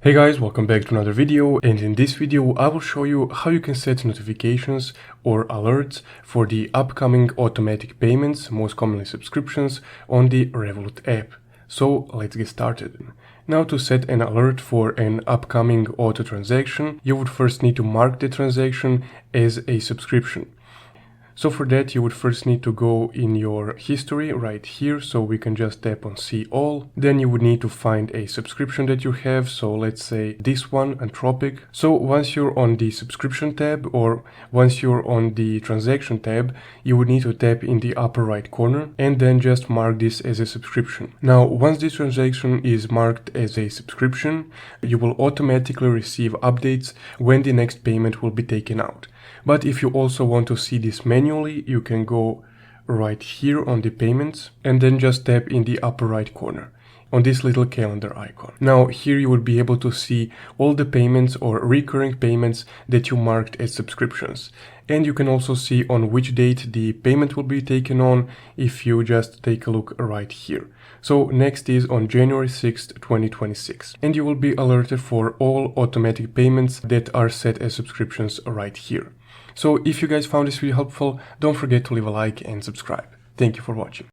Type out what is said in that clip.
Hey guys, welcome back to another video, and in this video I will show you how you can set notifications or alerts for the upcoming automatic payments, most commonly subscriptions, on the Revolut app. So let's get started. Now, to set an alert for an upcoming auto transaction, you would first need to mark the transaction as a subscription. So for that, you would first need to go in your history right here, so we can just tap on see all. Then you would need to find a subscription that you have, so let's say this one, Anthropic. So once you're on the subscription tab or once you're on the transaction tab, you would need to tap in the upper right corner and then just mark this as a subscription. Now, once this transaction is marked as a subscription, you will automatically receive updates when the next payment will be taken out. But if you also want to see this manually, you can go right here on the payments and then just tap in the upper right corner on this little calendar icon. Now here you will be able to see all the payments or recurring payments that you marked as subscriptions. And you can also see on which date the payment will be taken on if you just take a look right here. So next is on January 6th, 2026. And you will be alerted for all automatic payments that are set as subscriptions right here. So if you guys found this video helpful, don't forget to leave a like and subscribe. Thank you for watching.